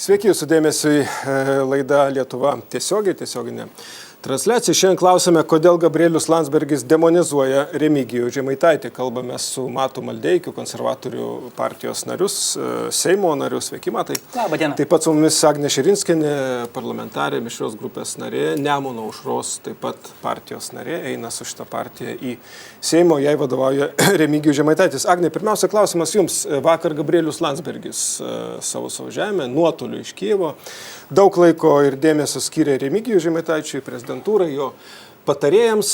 Sveiki, jūsų dėmesiui laida Lietuva tiesioginė transliacija. Šiandien klausime, kodėl Gabrielius Landsbergis demonizuoja Remigijų Žemaitaitį. Kalbame su Matu Maldeikiu, konservatorių partijos narius, Seimo narius. Sveiki, Matai. Labą dieną. Taip pat su mumis Agnė Širinskienė, parlamentarė, mišrios grupės narė, Nemuno aušros, taip pat partijos narė, eina su šitą partiją į Seimo, jai vadovauja Remigijus Žemaitaitis. Agnė, pirmiausia klausimas jums. Vakar Gabrielius Landsbergis savo žemę, nuotoliu iš Kijevo, daug laiko ir dėmesio skyrė Remigijui Žemaitaičiui, prezidentūrai, jo patarėjams.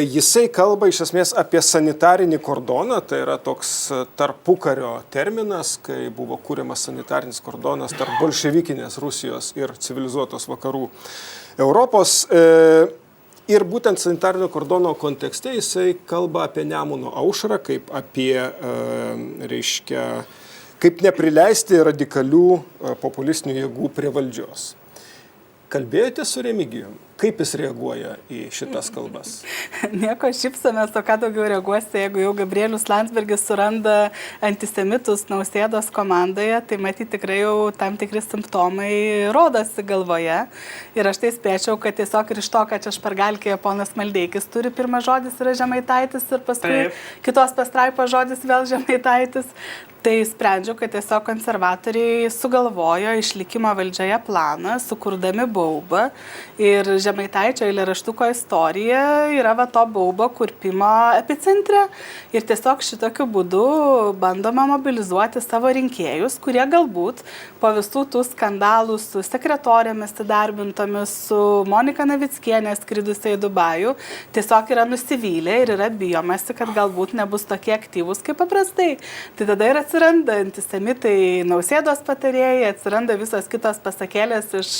Jisai kalba iš esmės apie sanitarinį kordoną, tai yra toks tarpukario terminas, kai buvo kūriamas sanitarinis kordonas tarp bolševikinės Rusijos ir civilizuotos vakarų Europos. Ir būtent sanitarinio kordono kontekste jisai kalba apie Nemuno aušrą, kaip apie, kaip neprileisti radikalių populistinių jėgų prie valdžios. Kalbėjote su Remigijum? Kaip jis reaguoja į šitas kalbas? Nieko, šypsomės, o ką daugiau reaguosi, jeigu jau Gabrielius Landsbergis suranda antisemitus Nausėdos komandoje, tai matyti tikrai jau tam tikri simptomai rodosi galvoje. Ir aš tai spėčiau, kad tiesiog ir iš to, kad čia špargalkėje ponas Maldeikis turi, pirmas žodis yra Žemaitaitis ir paskui kitos pastraipos žodis vėl Žemaitaitis. Tai sprendžiu, kad tiesiog konservatoriai sugalvojo išlikimo valdžioje planą, sukurdami baubą. Ir Žemaitaičio eilėraštuko istorija yra va to baubo kurpimo epicentre. Ir tiesiog šitokiu būdu bandoma mobilizuoti savo rinkėjus, kurie galbūt po visų tų skandalų su sekretorėmis įdarbintomis, su Monika Navickienė skridusiai į Dubajų, tiesiog yra nusivylę ir yra bijomasi, kad galbūt nebus tokie aktyvūs kaip paprastai. Tai tada ir atsiranda antisemitai Nausėdos patarėjai, atsiranda visos kitos pasakėlės iš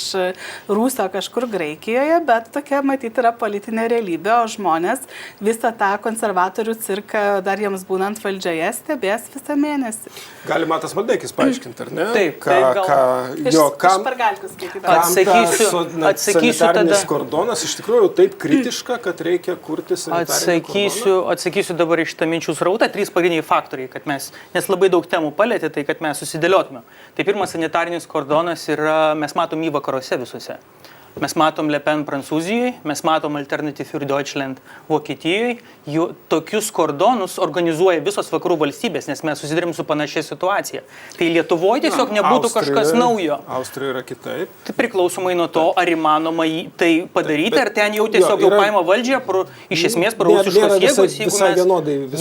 Rūsio kažkur Graikijoje, bet tokia matyti yra politinė realybė, o žmonės visą tą konservatorių cirką dar jiems būnant valdžioje stebės visą mėnesį. Gali Matas Maldeikis paaiškinti, ar ne? Taip, kam sanitarinis kordonas iš tikrųjų taip kritiška, kad reikia kurti sanitarinį kordoną? Atsakysiu dabar iš tą minčių srautą. 3 pagrindiniai faktoriai, kad mes, nes labai daug temų palėtė, tai kad mes susidėliotume. Tai pirmas sanitarinis kordonas yra, mes matom jį vakaruose visuose. Mes matom Le Pen Prancūzijoje, mes matom Alternative für Deutschland Vokietijoje. Tokius kordonus organizuoja visos vakarų valstybės, nes mes susidurėm su panašia situacija. Tai Lietuvoje tiesiog nebūtų kažkas naujo. Austrijoje yra kitaip. Tai priklausomai nuo to, ar įmanoma tai padaryti, ar ten jau tiesiog jau paima valdžią, iš esmės prorusiškos jėgos,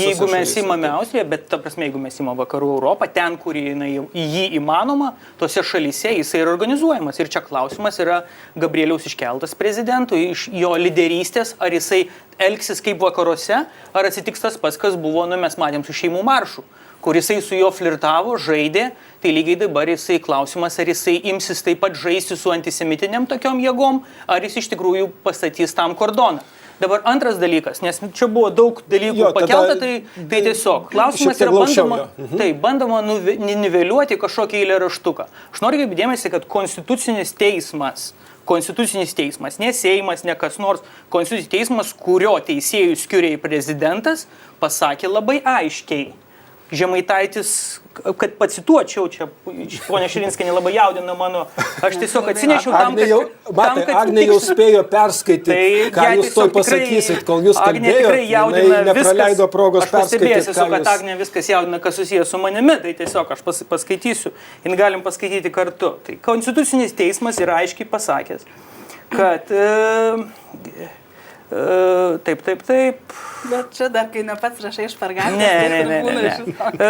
jeigu mes įmame Austriją, bet ta prasme, jeigu mes įmame vakarų Europą, ten, kur jį įmanoma, tose šalyse jisai yra organizuojamas. Ir čia klausimas yra Gabrieliaus iškeltas prezidentui, iš jo lyderystės, ar jisai elgsis kaip vakaruose, ar atsitiks tas pats, kas buvo, mes matėm su šeimų maršu, kur jisai su jo flirtavo, žaidė, tai lygiai dabar jisai klausimas, ar jisai imsis taip pat žaisti su antisemitiniam tokiom jėgom, ar jis iš tikrųjų pastatys tam kordoną. Dabar antras dalykas, nes čia buvo daug dalykų pakelta, tai tiesiog klausimas yra bandoma niveliuoti kažkokį eilėraštuką. Aš noriu kaip dėmesį, kad konstitucinis teismas, ne Seimas, ne kas nors, konstitucinis teismas, kurio teisėjų skiria prezidentas, pasakė labai aiškiai. Žemaitaitis, kad pacituočiau, čia ponia Širinskienė labai jaudina mano, aš tiesiog atsinešiau tam, kad... Agnė jau spėjo perskaityti, ką jūs toj pasakysit, kol jūs kalbėjote, jinai nepraleido progos perskaityti. Aš pastebėsiu, kad Agnė viskas jaudina, kas susijęs su manimi, tai tiesiog aš paskaitysiu ir galim paskaityti kartu. Tai Konstitucinis teismas yra aiškiai pasakęs, kad... Taip. Bet čia dar, kai ne pats rašai špargalkės. Ne.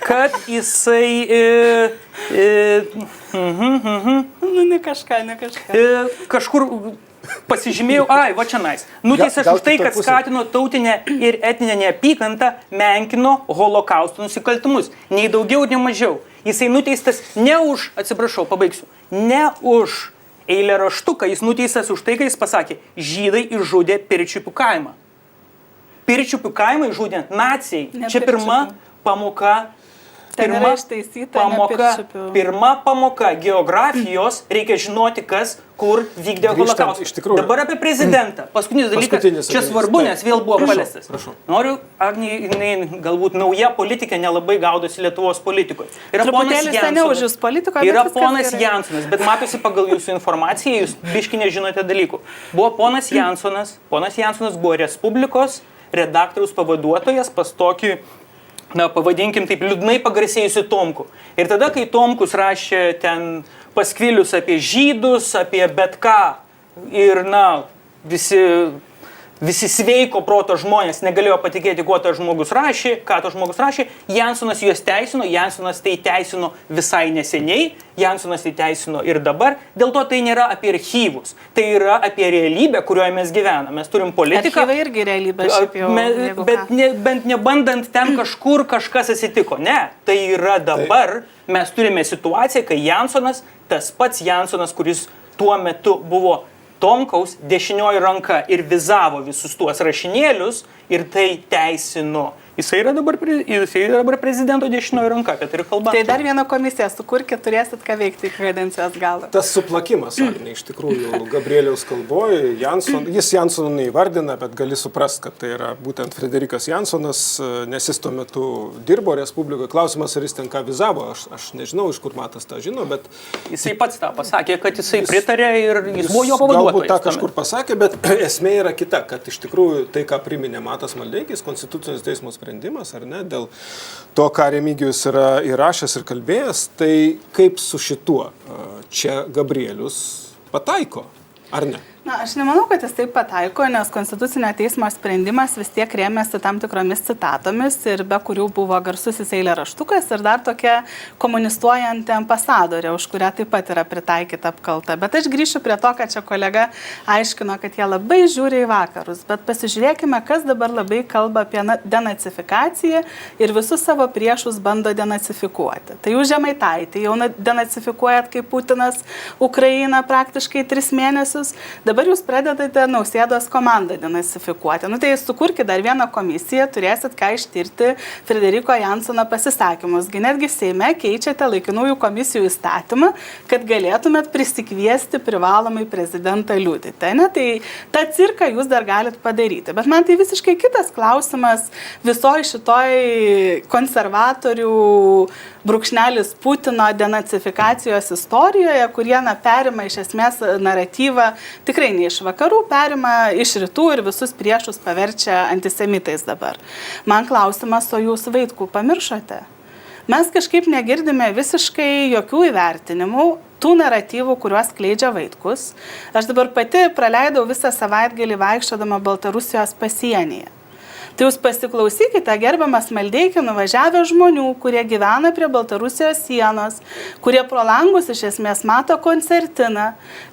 Kad jisai... Ne kažką. Kažkur pasižymėjau, va čia nais. Nuteistas už tai, kad skatino tautinę ir etninę neapykantą, menkino holokausto nusikaltimus. Nei daugiau, nei mažiau. Jisai nuteistas ne už, ne už eilėraštuką, jis nuteistas už tai, kai jis pasakė, žydai išžudė Pirčiupių kaimą. Pirčiupių kaimą išžudė naciai. Čia pirma pamoka Ten yra ištaisyta pirma pamoka geografijos, reikia žinoti, kas, kur vykdė holokaustas. Dabar apie prezidentą. Paskutinis dalykas, čia svarbu, nes vėl buvo paliestas. Noriu, Agnė, jinai galbūt nauja politikė nelabai gaudosi Lietuvos politikoje. Yra ponas Jansonas, bet matosi pagal jūsų informaciją, jūs biški nežinote dalykų. Buvo ponas Jansonas buvo Respublikos redaktoriaus pavaduotojas pas tokį, pavadinkim taip, liūdnai pagarsėjusi Tomkų. Ir tada, kai Tomkus rašė ten paskvilius apie žydus, apie bet ką, ir, visi sveiko proto žmonės negalėjo patikėti, ką tas žmogus rašė, Jansonas juos teisino, Jansonas tai teisino visai neseniai, Jansonas tai teisino ir dabar, dėl to tai nėra apie archyvus, tai yra apie realybę, kurioje mes gyvename. Mes turim politiką. Archyvai irgi realybė, šiaip jau. Bent nebandant ten kažkur kažkas atsitiko. Ne, tai yra dabar. Mes turime situaciją, kai Jansonas, tas pats Jansonas, kuris tuo metu buvo Tomkaus dešinioji ranka ir vizavo visus tuos rašinėlius ir tai teisino. Jisai yra dabar prezidento dešinioji ranka, apie tai ir kalba. Tai dar vieną komisiją sukurkit, turėsit ką veikti iki kadencijos galo. Tas suplakimas, Agne, iš tikrųjų, Gabrieliaus kalboje, jis Jansoną neįvardina, bet gali suprast, kad tai yra būtent Frederikas Jansonas, nes jis tuo metu dirbo Respublikoje. Klausimas, ar jis ten ką vizavo, aš nežinau, iš kur Matas tą žino, bet... Jisai pats tą pasakė, kad jisai pritarė ir jis buvo jo pavaduotojas. Galbūt tą kažkur pasakė, bet esmė yra kita, kad iš tikrųjų tai, ką priminė Matas Maldeikis, Konstitucinis teismo sprendimas, ar ne, dėl to, ką Remigijus yra įrašęs ir kalbėjęs, tai kaip su šituo čia Gabrielius pataiko, ar ne? Na, aš nemanau, kad jis taip pataiko, nes Konstitucinio teismo sprendimas vis tiek rėmėsi tam tikromis citatomis ir be kurių buvo garsusis eilėraštukas ir dar tokia komunistuojanti ambasadorė, už kurią taip pat yra pritaikyta apkalta. Bet aš grįšiu prie to, kad čia kolega aiškino, kad jie labai žiūri į vakarus, bet pasižiūrėkime, kas dabar labai kalba apie denacifikaciją ir visus savo priešus bando denacifikuoti. Tai jūs Žemaitaitį jau denacifikuojat kaip Putinas Ukrainą praktiškai 3 mėnesius. Dabar jūs pradedate Nausėdos komandą denacifikuoti. Tai sukurkite dar vieną komisiją, turėsit ką ištirti Frederiko Jansono pasisakymus. Netgi Seime keičiate laikinųjų komisijų įstatymą, kad galėtumėt prisikviesti privalomai prezidentą liudyti. Tai tą cirką jūs dar galit padaryti. Bet man tai visiškai kitas klausimas visoji šitoj konservatorių brūkšnelis Putino denacifikacijos istorijoje, kurie perima iš esmės naratyvą tikrai ne iš vakarų, perima iš rytų ir visus priešus paverčia antisemitais dabar. Man klausimas, o jūs Vaitkų pamiršote? Mes kažkaip negirdime visiškai jokių įvertinimų tų naratyvų, kuriuos skleidžia Vaitkus. Aš dabar pati praleidau visą savaitgalį vaikščiodama Baltarusijos pasienyje. Tai jūs pasiklausykite, gerbiamas Maldeikį, nuvažiavę žmonių, kurie gyvena prie Baltarusijos sienos, kurie pro langus iš esmės mato koncertiną,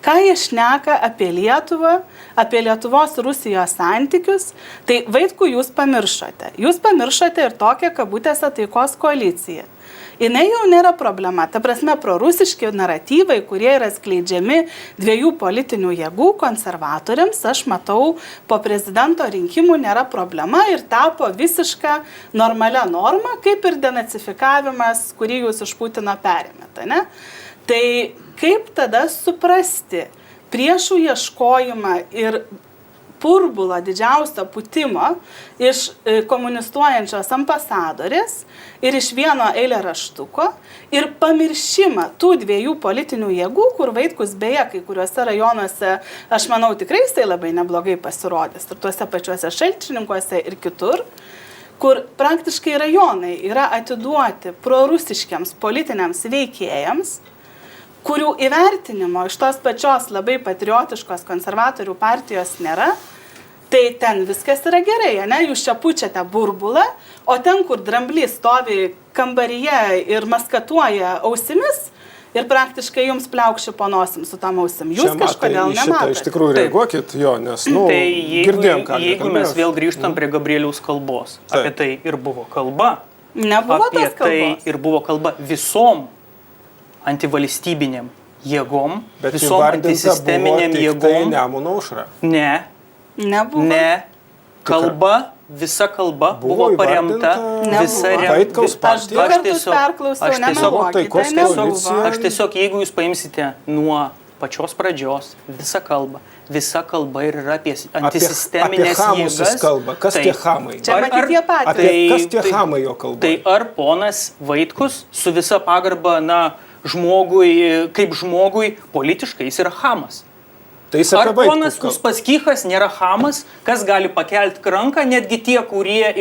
ką jie šneka apie Lietuvą, apie Lietuvos-Rusijos santykius, tai Vaitkų jūs pamiršote. Jūs pamiršote ir tokią kabutėse taikos koaliciją. Jinai jau nėra problema. Ta prasme, prorusiški naratyvai, kurie yra skleidžiami dviejų politinių jėgų konservatoriams, aš matau, po prezidento rinkimų nėra problema ir tapo visiška normalia norma, kaip ir denacifikavimas, kurį jūs iš Putino perėmėte. Ne? Tai kaip tada suprasti priešų ieškojimą ir purbulo didžiausio putimo iš komunistuojančios ambasadorės ir iš vieno eilėraštuko ir pamiršimą tų dviejų politinių jėgų, kur Vaitkus beje kai kuriuose rajonuose, aš manau, tikrai jisai labai neblogai pasirodys, ir tuose pačiuose Šalčininkuose ir kitur, kur praktiškai rajonai yra atiduoti prorusiškiams politiniams veikėjams, kurių įvertinimo iš tos pačios labai patriotiškos konservatorių partijos nėra, tai ten viskas yra gerai, ne? Jūs čia pučiate burbulą, o ten, kur dramblys stovi kambaryje ir maskatuoja ausimis, ir praktiškai jums pliaukši po nosim su tom ausim. Jūs kažkodėl nematote. Iš tikrųjų reaguokit, jo, nes, girdėjom, ką jeigu mes vėl grįžtam prie Gabrieliaus kalbos, apie tai ir buvo kalba. Nebuvo tos kalbos. Apie tai ir buvo kalba visom antivalstybinėm jėgom, bet visom antisisteminėm jėgom. Tai Nemuno aušra. Ne. Nebuvo. Ne. Kalba visa kalba buvo paremta visa Vaitkaus partija. Aš tiesiog, jeigu jūs paimsite nuo pačios pradžios visą kalbą, visa kalba ir yra apie antisisteminės jėgas. Kas tie hamai? Čia matyti tie patys. Kas tie hamai jo kalba? Tai ar ponas Vaitkus su visa pagarba, žmogui, kaip žmogui, politiškai jis yra hamas? Ar ponas Uspaskichas nėra hamas, kas gali pakelti ranką, netgi tie, kurie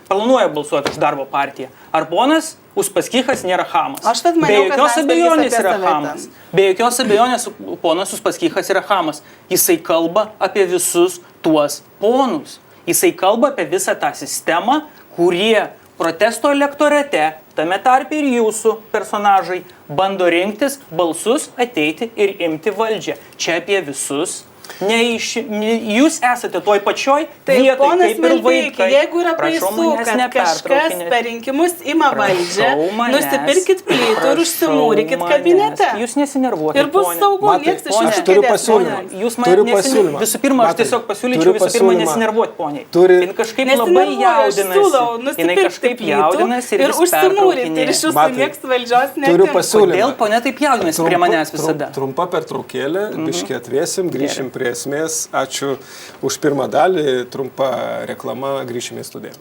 planuoja balsuoti už Darbo partiją? Ar ponas Uspaskichas nėra hamas? Be jokios abejonės yra hamas. Be jokios abejonės ponas Uspaskichas yra hamas. Jisai kalba apie visus tuos ponus. Jisai kalba apie visą tą sistemą, kurie protesto elektorate, tame tarpe ir jūsų personažai, bando rinktis balsus, ateiti ir imti valdžią. Čia apie visus. Jūs esate toj pačioj vietoj, kaip ir vaikai. Jeigu yra baisu, kad kažkas per rinkimus ima valdžią, nusipirkit plytų ir užsimūrikit kabinete. Jūs nesinervuokite. Ir bus saugu, nieks iš jūsų Aš turiu pasiūlymą. Visų pirma, aš tiesiog pasiūlyčiau nesinervuoti, poniai. Jis kažkaip labai jaudinasi ir užsimūryti ir iš jūsų nieks valdžios netima. Kodėl ponia taip jaudinasi prie manęs visada? Trumpa pertraukėlė, biškį atvėsim, grįšim prie esmės. Ačiū už pirmą dalį, trumpa reklama, grįšime į studiją.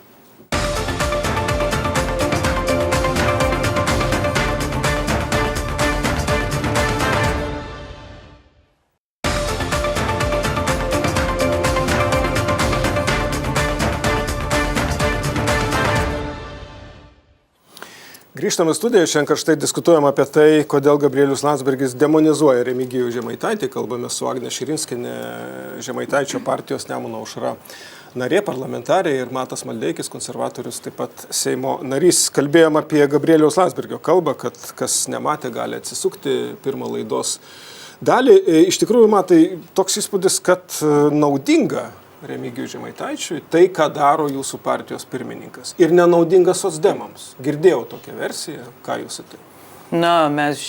Grįžtame į studiją, šiandien karštai diskutuojam apie tai, kodėl Gabrielius Landsbergis demonizuoja Remigijų Žemaitaitį. Kalbame su Agne Širinskienė, Žemaitaičio partijos Nemuno aušra narė, parlamentarė, ir Matas Maldeikis, konservatorius, taip pat Seimo narys. Kalbėjom apie Gabrieliaus Landsbergio kalbą, kad kas nematė, gali atsisukti pirmą laidos dalį. Iš tikrųjų, Matai, toks įspūdis, kad naudinga Remigijui Žemaitaičiui tai, ką daro jūsų partijos pirmininkas. Ir nenaudinga socdemams. Girdėjau tokią versiją. Ką jūs į tai? Mes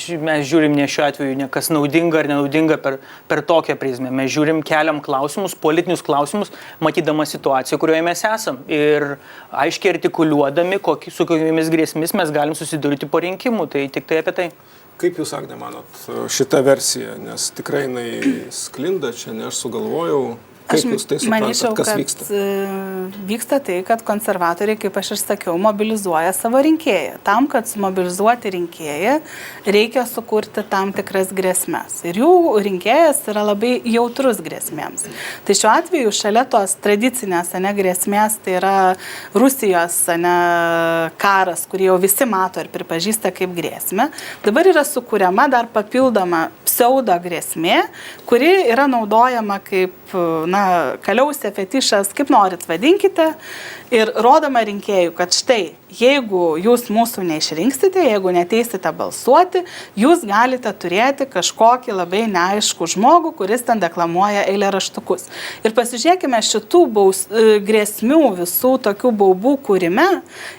žiūrim ne šiuo atveju, ne kas naudinga ar nenaudinga per tokią prizmę. Mes žiūrim, keliam klausimus, politinius klausimus, matydama situaciją, kurioje mes esam. Ir aiškiai artikuliuodami, su kokiamis grėsmis mes galim susidurti po rinkimų. Tai tik tai apie tai. Kaip jūs, Agne, manot šitą versiją? Nes tikrai jinai sklinda, čia ne aš sugalvojau. Kaip jūs tai suprantat, kas vyksta? Vyksta tai, kad konservatoriai, kaip aš ir sakiau, mobilizuoja savo rinkėją. Tam, kad sumobilizuoti rinkėją, reikia sukurti tam tikras grėsmes. Ir jų rinkėjas yra labai jautrus grėsmėms. Tai šiuo atveju šalia tos tradicinės grėsmės, tai yra Rusijos karas, kurį jau visi mato ir pripažįsta kaip grėsmę, dabar yra sukuriama dar papildoma pseudo grėsmė, kuri yra naudojama kaip kaliausė, fetišas, kaip norit vadinkite, ir rodoma rinkėjų, kad štai, jeigu jūs mūsų neišrinksite, jeigu neteisite balsuoti, jūs galite turėti kažkokį labai neaiškų žmogų, kuris ten deklamuoja eilėraštukus. Ir pasižiūrėkime, šitų grėsmių, visų tokių baubų kūrime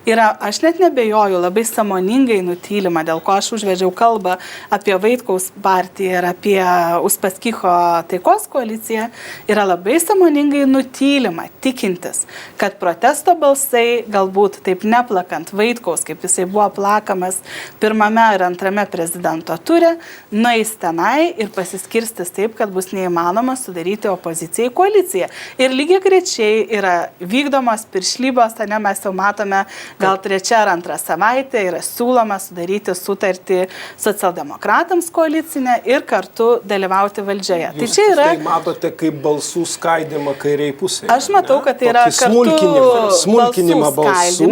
yra, aš net nebejoju, labai sąmoningai nutylima, dėl ko aš užvedžiau kalbą apie Vaitkaus partiją ir apie Uspaskicho taikos koaliciją, yra labai sąmoningai nutylima, tikintis, kad protesto balsai, galbūt taip neplakant Vaitkaus, kaip jisai buvo plakamas pirmame ir antrame prezidento ture, nueis tenai ir pasiskirstis taip, kad bus neįmanoma sudaryti opozicijai koaliciją. Ir lygiai grečiai yra vykdomos piršlybos, mes jau matome, gal 3 ar 2 savaitę yra siūloma sudaryti sutartį socialdemokratams koalicinę ir kartu dalyvauti valdžioje. Jūs tai yra... matote kaip balsų skaidimą kairiai pusėje. Aš matau, kad tai yra kartu smulkinimą balsų,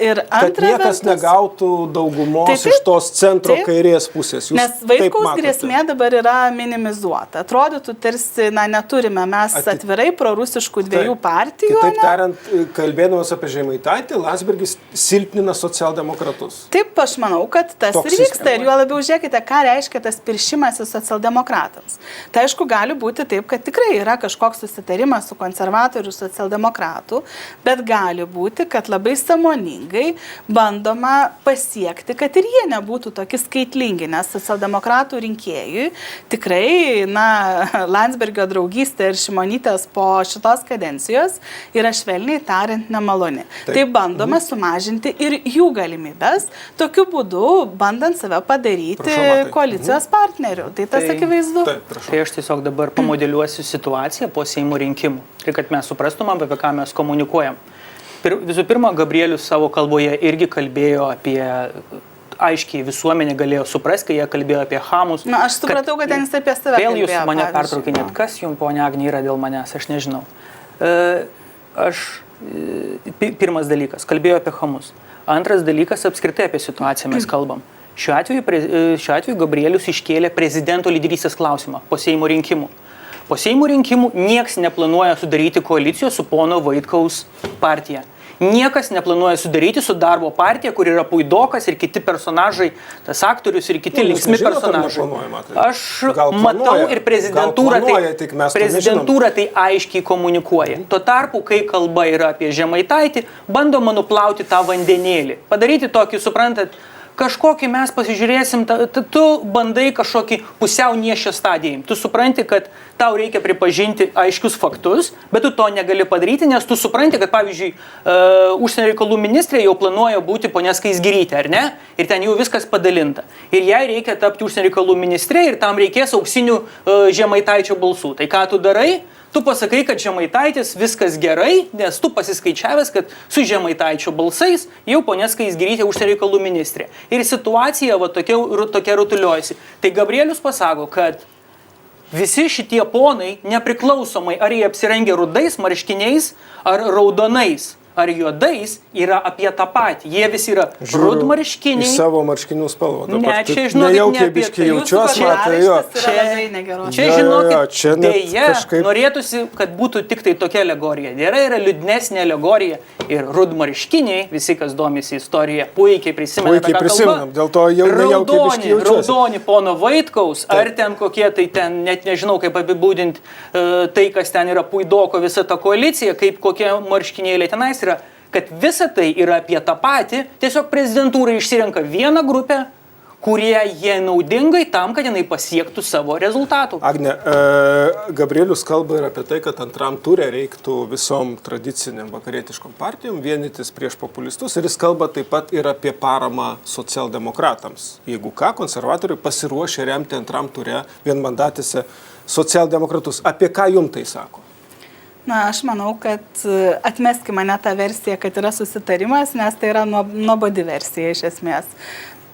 ir kad niekas negautų daugumos iš tos centro kairės pusės. Jūs nes Vaitkaus grėsmė dabar yra minimizuota. Atrodytų, tarsi neturime mes atvirai prorusiškų dviejų partijų. Kitaip tariant, kalbėdamas apie Žemaitaitį, Landsbergis silpnina socialdemokratus. Taip, aš manau, kad tas ir vyksta. Ir juo labiau žiūrėkite, ką reiškia tas piršimasis socialdemokratams. Tai aišku, gali būti taip, kad tikrai yra kažkoks susitarimas su konservatorių socialdemokratų, bet gali būti, kad labai sąmoningai tikrai bandoma pasiekti, kad ir jie nebūtų tokie skaitlingi, nes socialdemokratų rinkėjui tikrai, Landsbergio draugystė ir Šimonytės po šitos kadencijos yra švelniai tariant nemaloni. Tai bandoma sumažinti ir jų galimybės, tokiu būdu bandant save padaryti koalicijos partneriu. Tai tas akivaizdu. Tai aš tiesiog dabar pamodeliuosiu situaciją po Seimo rinkimų. Ir kad mes suprastumėm, apie ką mes komunikuojam. Visų pirma, Gabrielius savo kalboje irgi kalbėjo apie, aiškiai visuomenė galėjo suprasti, kai jie kalbėjo apie Hamus. Aš supratau, kad ten jis apie save kalbėjo. Vėl jūs mane pertraukinėt. Kas jums, ponia Agnė, yra dėl manęs, aš nežinau. Pirmas dalykas, kalbėjo apie Hamus. Antras dalykas, apskritai apie situaciją mes kalbam. Šiuo atveju Gabrielius iškėlė prezidento lyderystės klausimą po Seimo rinkimų. Po Seimo rinkimų nieks neplanuoja sudaryti koalicijos su pono Vaitkaus partija. Niekas neplanuoja sudaryti su darbo partija, kur yra Puidokas ir kiti personažai, tas aktorius ir kiti linksmi personažai. Aš matau ir prezidentūra tai aiškiai komunikuoja. Tuo tarpu, kai kalba yra apie Žemaitaitį, bandoma nuplauti tą vandenėlį. Padaryti tokį, suprantat, kažkokį mes pasižiūrėsim, tu bandai kažkokį pusiau niešę stadiją. Tu supranti, kad tau reikia pripažinti aiškius faktus, bet tu to negali padaryti, nes tu supranti, kad pavyzdžiui, užsienio reikalų ministrė jau planuoja būti ponia Skaisgirytė, ar ne? Ir ten jau viskas padalinta. Ir jai reikia tapti užsienio reikalų ministrė ir tam reikės auksinių Žemaitaičio balsų. Tai ką tu darai? Tu pasakai, kad Žemaitaitis viskas gerai, nes tu pasiskaičiavęs, kad su Žemaitaičio balsais jau ponia Skaisgirytė užsienio reikalų ministrė. Ir situacija tokia rutuliojasi. Tai Gabrielius pasako, kad visi šitie ponai, nepriklausomai ar jie apsirengia rudais marškiniais ar raudonais ar juodais, yra apie tą patį. Jie visi yra rudmarškiniai. Į savo marškinių spalvą. Ne, čia žinokit, ne apie tai. Čia žinokit, dėja, norėtųsi, kad būtų tik tai tokia alegorija. Yra liūdnesnė alegorija ir rudmarškiniai, visi, kas domisi istorija, puikiai prisimena tą kalbą. Dėl to jau Raudoni pono Vaitkaus, ar ten kokie tai ten, net nežinau, kaip apibūdinti tai, kas ten yra Puidoko visa ta koalicija, kaip kokie marškinėliai tenais yra, kad visa tai yra apie tą patį, tiesiog prezidentūra išsirenka vieną grupę, kurie jie naudingai tam, kad jinai pasiektų savo rezultatų. Agne, Gabrielius kalba ir apie tai, kad antram ture reiktų visom tradiciniam vakarietiškom partijom vienytis prieš populistus ir jis kalba taip pat ir apie paramą socialdemokratams. Jeigu ką, konservatoriai pasiruošė remti antram ture vienmandatėse socialdemokratus. Apie ką jums tai sako? Aš manau, kad atmeskime mane tą versiją, kad yra susitarimas, nes tai yra nuobodi versija iš esmės.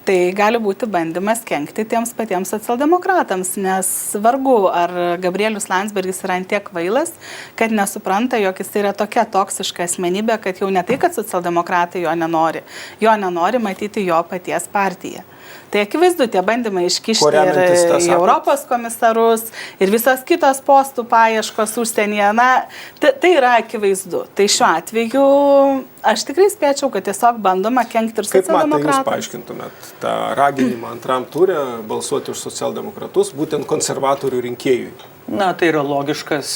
Tai gali būti bandymas kenkti tiems patiems socialdemokratams, nes vargu, ar Gabrielius Landsbergis yra antiek kvailas, kad nesupranta, jog jis yra tokia toksiška asmenybė, kad jau ne tai, kad socialdemokratai jo nenori matyti jo paties partiją. Tai akivaizdu, tie bandymai iškišti ir į Europos komisarus ir visos kitos postų paieškos užsienyje, tai yra akivaizdu. Tai šiuo atveju aš tikrai spėčiau, kad tiesiog bandoma kenkti ir socialdemokratams. Kaip jūs paaiškintumėt tą raginimą antram ture balsuoti už socialdemokratus, būtent konservatorių rinkėjui? Tai yra logiškas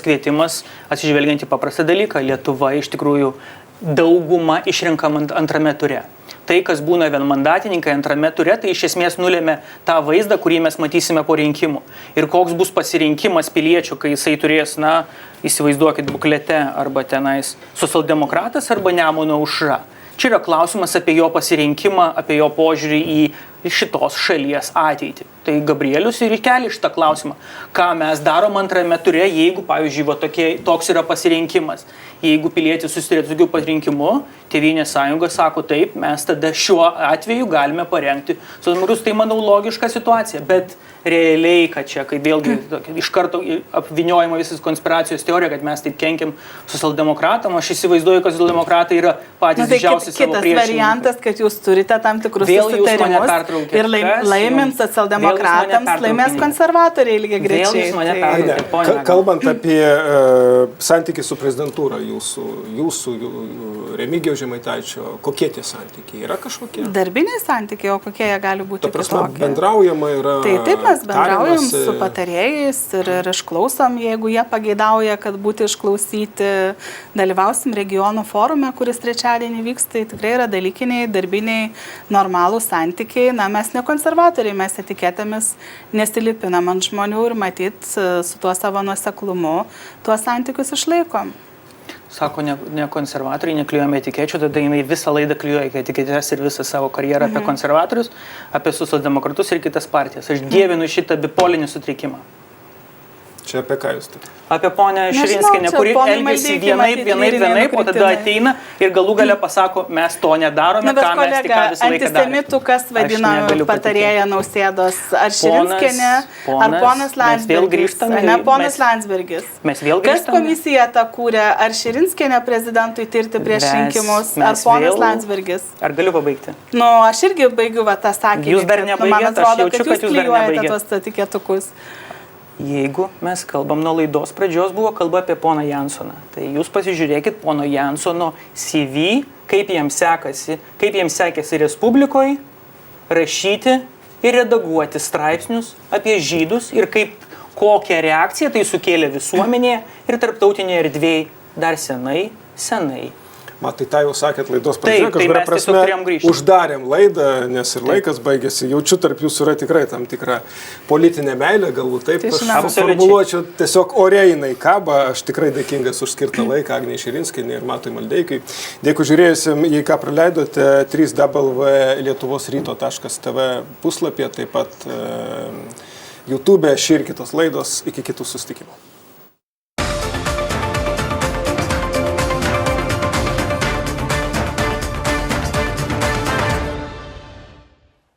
kvietimas, atsižvelgiant į paprastą dalyką. Lietuva iš tikrųjų daugumą išrenkama antrame ture. Tai, kas būna vienmandatininkai antrame ture, tai iš esmės nulėmė tą vaizdą, kurį mes matysime po rinkimų. Ir koks bus pasirinkimas piliečių, kai jisai turės, įsivaizduokit buklete, arba tenais socialdemokratas, arba Nemuno aušra. Čia yra klausimas apie jo pasirinkimą, apie jo požiūrį į šitos šalies ateitį. Tai Gabrielius ir kelia šitą klausimą. Ką mes darom antrame ture, jeigu, pavyzdžiui, toks yra pasirinkimas. Jeigu pilietis susiturėtų tokiu pasirinkimu, Tėvynės sąjunga sako taip, mes tada šiuo atveju galime parengti socialdemokratus. Tai, manau, logiška situacija. Bet realiai, kad čia, kai vėlgi iš karto apvyniojama visas konspiracijos teorija, kad mes taip kenkiam socialdemokratam, aš įsivaizduoju, kad socialdemokratai yra patys didžiausi savo priešininkai. Kitas variantas, kad jūs turite tam tikrus susitarimus. pertraukėt. Ir laimint socialdemokratams, laimės konservatoriai lygiai grečiai. Kalbant apie santykį su prezidentūra jūsų Remigijaus Žemaitaičio, kokie tie santykiai? Yra kažkokie? Darbiniai santykiai, o kokie jie gali būti kitokie? Ta prasme, bendraujama yra... Taip, mes bendraujam su patarėjais ir išklausom, jeigu jie pageidauja, kad būtų išklausyti, dalyvausim regionų forume, kuris trečiadienį vyks, tai tikrai yra dalykiniai, darbiniai, normalūs santykiai. Na, mes ne konservatoriai, mes etiketėmis nesilipinam ant žmonių ir matyt su tuo savo nuoseklumu tuos santykius išlaikom. Sako, ne konservatoriai, neklijuojame etikečių, tada jinai visą laidą klijuoja etiketės ir visą savo karjerą apie konservatorius, apie socialdemokratus ir kitas partijas. Aš dievinu šitą bipolinį sutrikimą. Čia apie ką jūs taip? Apie ponę Širinskienę, kuri elgiasi vienaip, o tada ateina ir galų gale pasako, mes to nedarome, ką mes tik ką visą laiką darome. Antisemitų, kas vadina patarėją Nausėdos, ar Širinskienė, ar ponas Landsbergis, ne ponas Landsbergis. Mes vėl grįžtame. Kas komisiją tą kūrė, ar Širinskienė prezidentui tirti prieš rinkimus, ar ponas Landsbergis? Ar galiu pabaigti? Nu, aš irgi baigiu tą sakinį. Jūs dar nebaigėte, man atrodo, aš jaučiu, kad jūs klijuojate tuos etiketukus. Jeigu mes kalbam nuo laidos pradžios, buvo kalba apie poną Jansoną. Tai jūs pasižiūrėkit pono Jansono CV, kaip jiems sekėsi Respublikoje rašyti ir redaguoti straipsnius apie žydus ir kokią reakciją tai sukėlė visuomenėje ir tarptautinėje erdvėje dar senai. Matai, tai jau sakėt laidos pradžioje, kažkuria prasme uždarėm laidą, nes ir laikas baigėsi. Jaučiu, tarp jūsų yra tikrai tam tikra politinė meilė, galbūt taip. Aš formuluočiau tiesiog oriai jinai kaba. Aš tikrai dėkingas už skirtą laiką Agnei Širinskienei ir Matui Maldeikai. Dėkui žiūrėjusim, jei ką praleidote, 3wlietuvosryto.tv puslapyje, taip pat YouTube, šį ir kitos laidos. Iki kitų susitikimų.